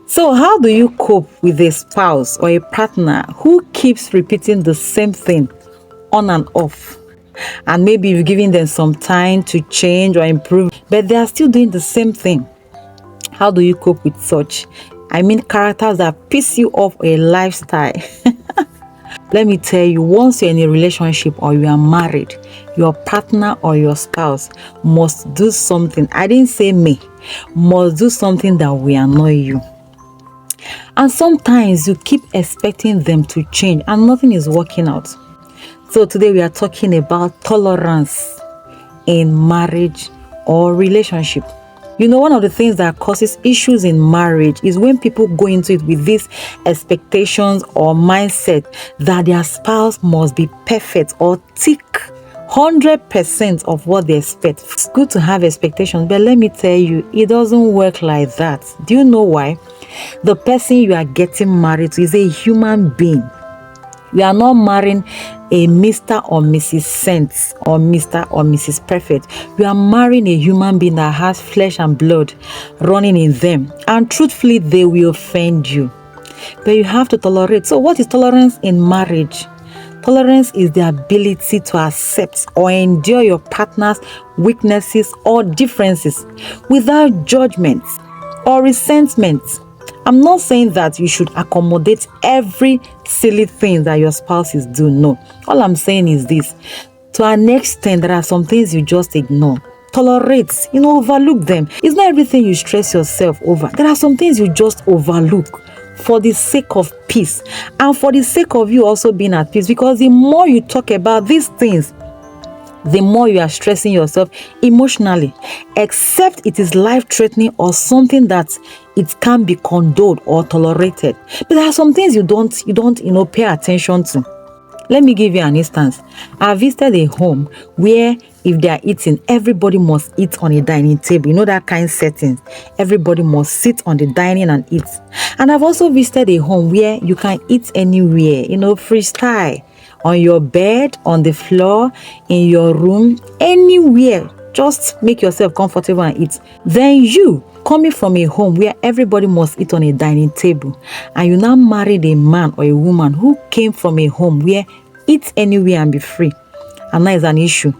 So, how do you cope with a spouse or a partner who keeps repeating the same thing on and off? And maybe you've given them some time to change or improve, but they are still doing the same thing. How do you cope with such? I mean, characters that piss you off, a lifestyle. Let me tell you, once you're in a relationship or you are married, your partner or your spouse must do something. I didn't say me, must do something that will annoy you. And sometimes you keep expecting them to change and nothing is working out. So today we are talking about tolerance in marriage or relationship. You know, one of the things that causes issues in marriage is when people go into it with these expectations or mindset that their spouse must be perfect or tick 100% of what they expect. It's good to have expectations, but let me tell you, it doesn't work like that. Do you know why? The person you are getting married to is a human being. You are not marrying a Mr. or Mrs. Sense or Mr. or Mrs. Perfect. You are marrying a human being that has flesh and blood running in them. And truthfully, they will offend you. But you have to tolerate. So what is tolerance in marriage? Tolerance is the ability to accept or endure your partner's weaknesses or differences without judgment or resentment. I'm not saying that you should accommodate every silly thing that your spouses do. No. All I'm saying is this. To an extent, there are some things you just ignore. Tolerate, overlook them. It's not everything you stress yourself over. There are some things you just overlook for the sake of peace and for the sake of you also being at peace. Because the more you talk about these things, the more you are stressing yourself emotionally, except it is life-threatening or something that it can be condoned or tolerated. But there are some things you don't pay attention to. Let me give you an instance. I visited a home where if they are eating, everybody must eat on a dining table. You know that kind of setting. Everybody must sit on the dining and eat. And I've also visited a home where you can eat anywhere, freestyle. On your bed, on the floor, in your room, anywhere. Just make yourself comfortable and eat. Then you, coming from a home where everybody must eat on a dining table, and you now married a man or a woman who came from a home where eat anywhere and be free. And that is an issue.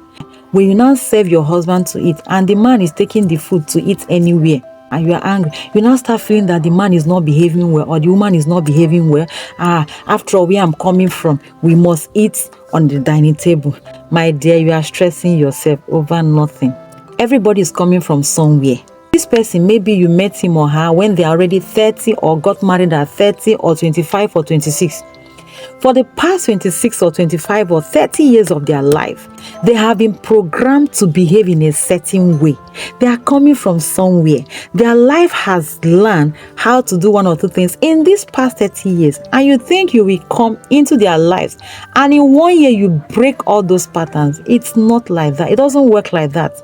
When you now serve your husband to eat, and the man is taking the food to eat anywhere, and you are angry, you now start feeling that the man is not behaving well or the woman is not behaving well. After all, where I'm coming from, we must eat on the dining table. My dear, you are stressing yourself over nothing. Everybody is coming from somewhere. This person, maybe you met him or her when they are already 30 or got married at 30 or 25 or 26. For the past 26 or 25 or 30 years of their life, they have been programmed to behave in a certain way. They are coming from somewhere. Their life has learned how to do one or two things in these past 30 years. And you think you will come into their lives and in 1 year you break all those patterns. It's not like that. It doesn't work like that.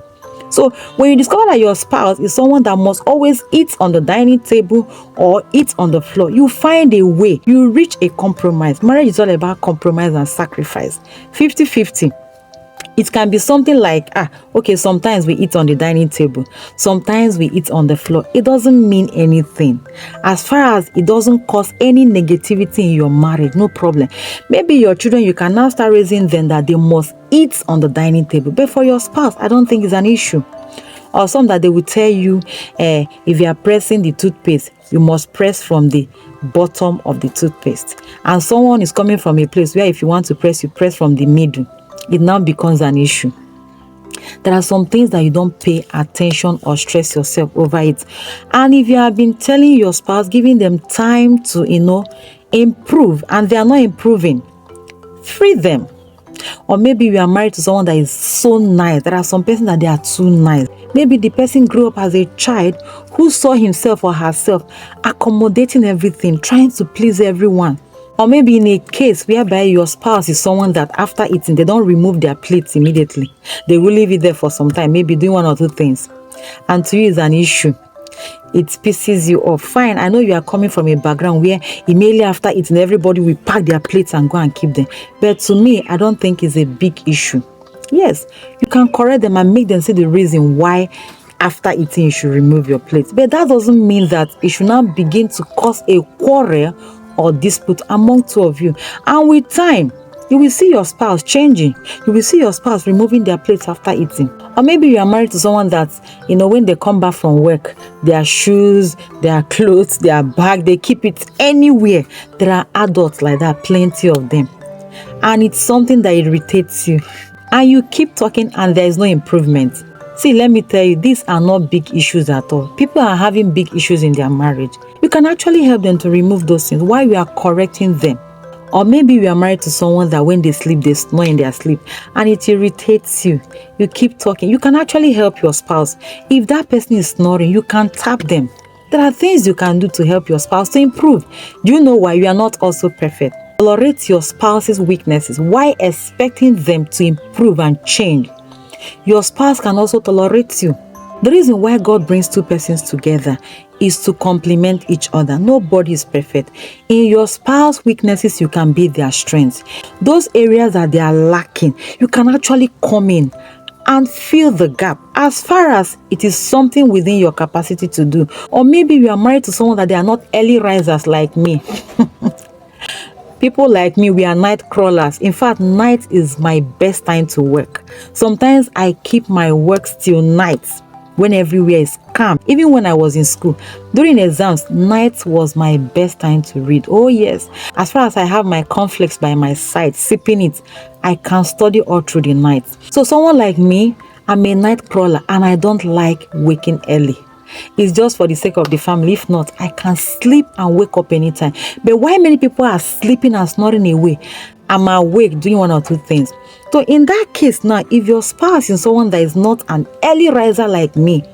So when you discover that your spouse is someone that must always eat on the dining table or eat on the floor, you find a way, you reach a compromise. Marriage is all about compromise and sacrifice. 50-50. It can be something like, okay, sometimes we eat on the dining table, sometimes we eat on the floor. It doesn't mean anything. As far as it doesn't cause any negativity in your marriage, no problem. Maybe your children, you can now start raising them that they must eat on the dining table. But for your spouse, I don't think it's an issue. Or some that they will tell you, if you are pressing the toothpaste, you must press from the bottom of the toothpaste. And someone is coming from a place where if you want to press, you press from the middle. It now becomes an issue. There are some things that you don't pay attention or stress yourself over it. And if you have been telling your spouse, giving them time to, improve, and they are not improving, free them. Or maybe you are married to someone that is so nice. There are some persons that they are too nice. Maybe the person grew up as a child who saw himself or herself accommodating everything, trying to please everyone. Or maybe in a case whereby your spouse is someone that after eating, they don't remove their plates immediately. They will leave it there for some time, maybe doing one or two things. And to you is an issue. It pisses you off. Fine, I know you are coming from a background where immediately after eating, everybody will pack their plates and go and keep them. But to me, I don't think it's a big issue. Yes, you can correct them and make them see the reason why after eating you should remove your plate. But that doesn't mean that it should not begin to cause a quarrel or dispute among two of you. And with time, you will see your spouse changing. You will see your spouse removing their plates after eating. Or maybe you are married to someone that, when they come back from work, their shoes, their clothes, their bag, they keep it anywhere. There are adults like that, plenty of them. And it's something that irritates you. And you keep talking and there is no improvement. See, let me tell you, these are not big issues at all. People are having big issues in their marriage. You can actually help them to remove those things while we are correcting them. Or maybe you are married to someone that when they sleep, they snore in their sleep and it irritates you. You keep talking. You can actually help your spouse. If that person is snoring, you can tap them. There are things you can do to help your spouse to improve. Do you know why? You are not also perfect. Tolerate your spouse's weaknesses while expecting them to improve and change. Your spouse can also tolerate you. The reason why God brings two persons together is to complement each other. Nobody is perfect. In your spouse's weaknesses, you can be their strengths. Those areas that they are lacking, you can actually come in and fill the gap as far as it is something within your capacity to do. Or maybe you are married to someone that they are not early risers like me. People like me, we are night crawlers. In fact, night is my best time to work. Sometimes I keep my work till night when everywhere is calm. Even when I was in school, during exams, night was my best time to read. Oh yes, as far as I have my cornflakes by my side, sipping it, I can study all through the night. So someone like me, I'm a night crawler and I don't like waking early. It's just for the sake of the family. If not, I can sleep and wake up anytime. But why many people are sleeping and snoring away, I'm awake doing one or two things. So in that case now, if your spouse is someone that is not an early riser like me,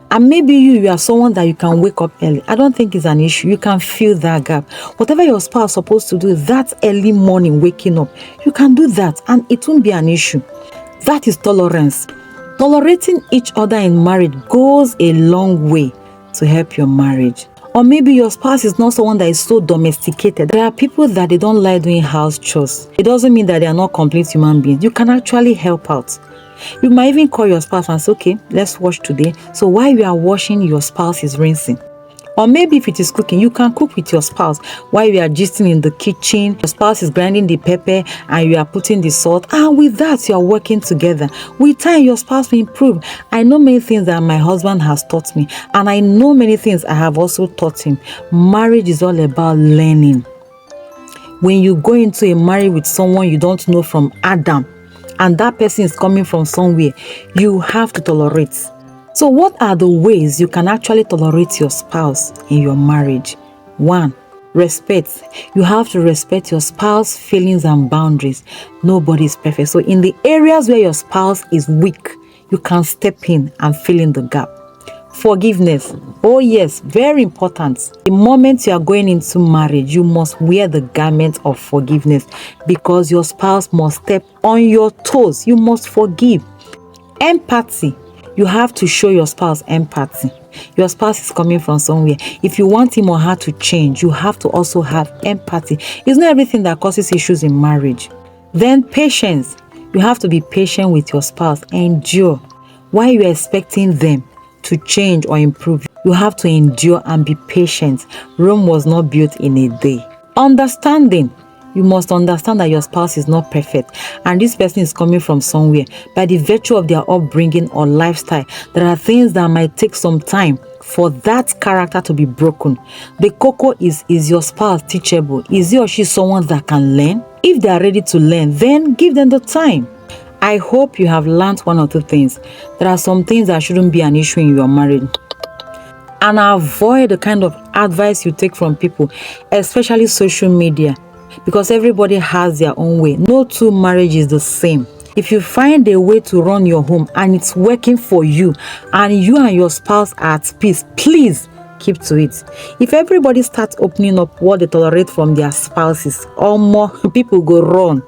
and maybe you are someone that you can wake up early, I don't think it's an issue. You can fill that gap. Whatever your spouse is supposed to do, that early morning waking up, you can do that and it won't be an issue. That is tolerance. Tolerating each other in marriage goes a long way to help your marriage. Or maybe your spouse is not someone that is so domesticated. There are people that they don't like doing house chores. It doesn't mean that they are not complete human beings. You can actually help out. You might even call your spouse and say, okay, let's wash today. So while you are washing, your spouse is rinsing. Or maybe if it is cooking, you can cook with your spouse while you are gisting in the kitchen. Your spouse is grinding the pepper and you are putting the salt. And with that, you are working together. With time, your spouse will improve. I know many things that my husband has taught me. And I know many things I have also taught him. Marriage is all about learning. When you go into a marriage with someone you don't know from Adam, and that person is coming from somewhere, you have to tolerate. So what are the ways you can actually tolerate your spouse in your marriage? 1, respect. You have to respect your spouse's feelings and boundaries. Nobody is perfect. So in the areas where your spouse is weak, you can step in and fill in the gap. Forgiveness. Oh yes, very important. The moment you are going into marriage, you must wear the garment of forgiveness because your spouse must step on your toes. You must forgive. Empathy. You have to show your spouse empathy. Your spouse is coming from somewhere. If you want him or her to change, you have to also have empathy. It's not everything that causes issues in marriage. Then patience. You have to be patient with your spouse. Endure. While you are expecting them to change or improve, you have to endure and be patient. Rome was not built in a day. Understanding. You must understand that your spouse is not perfect and this person is coming from somewhere. By the virtue of their upbringing or lifestyle, there are things that might take some time for that character to be broken. The cocoa is your spouse teachable? Is he or she someone that can learn? If they are ready to learn, then give them the time. I hope you have learned one or two things. There are some things that shouldn't be an issue in your marriage. And avoid the kind of advice you take from people, especially social media. Because everybody has their own way. No two marriages is the same. If you find a way to run your home and it's working for you and you and your spouse are at peace, please keep to it. If everybody starts opening up what they tolerate from their spouses, or more people go wrong.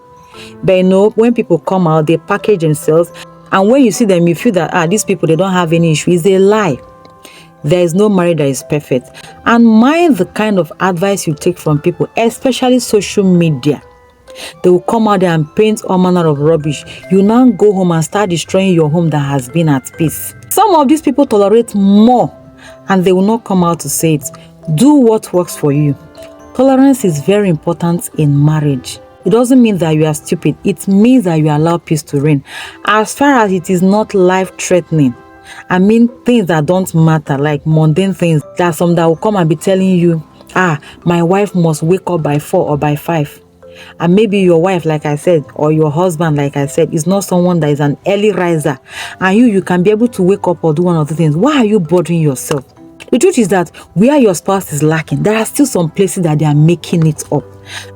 But when people come out, they package themselves. And when you see them, you feel that these people, they don't have any issue. It's a lie. There is no marriage that is perfect. And mind the kind of advice you take from people, especially social media. They will come out there and paint all manner of rubbish. You now go home and start destroying your home that has been at peace. Some of these people tolerate more and they will not come out to say it. Do what works for you. Tolerance is very important in marriage. It doesn't mean that you are stupid. It means that you allow peace to reign. As far as it is not life-threatening, I mean things that don't matter, like mundane things. There are some that will come and be telling you, my wife must wake up by 4 or by 5. And maybe your wife, like I said, or your husband, like I said, is not someone that is an early riser. And you can be able to wake up or do one of the things. Why are you bothering yourself? The truth is that where your spouse is lacking, there are still some places that they are making it up.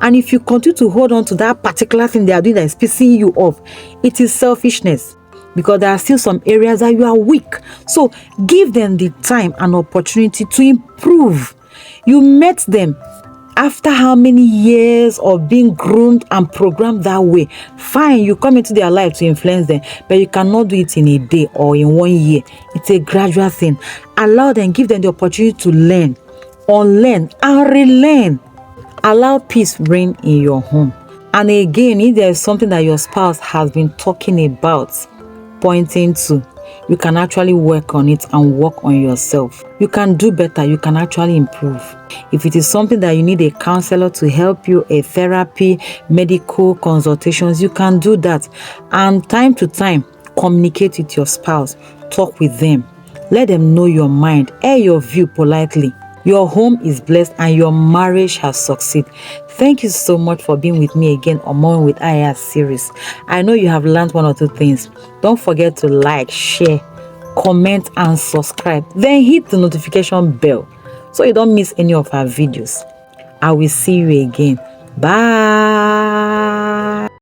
And if you continue to hold on to that particular thing they are doing that is pissing you off, it is selfishness. Because there are still some areas that you are weak. So give them the time and opportunity to improve. You met them after how many years of being groomed and programmed that way? Fine, you come into their life to influence them, but you cannot do it in a day or in 1 year. It's a gradual thing. Allow them, give them the opportunity to learn, unlearn, and relearn. Allow peace reign in your home. And again, if there is something that your spouse has been talking about, pointing to, you can actually work on it and work on yourself. You can do better. You can actually improve. If it is something that you need a counselor to help you, a therapy, medical consultations, you can do that. And time to time, communicate with your spouse. Talk with them. Let them know your mind. Air your view politely. Your home is blessed and your marriage has succeeded. Thank you so much for being with me again on Moment with Aya series. I know you have learned 1 or 2 things. Don't forget to like, share, comment, and subscribe. Then hit the notification bell so you don't miss any of our videos. I will see you again. Bye.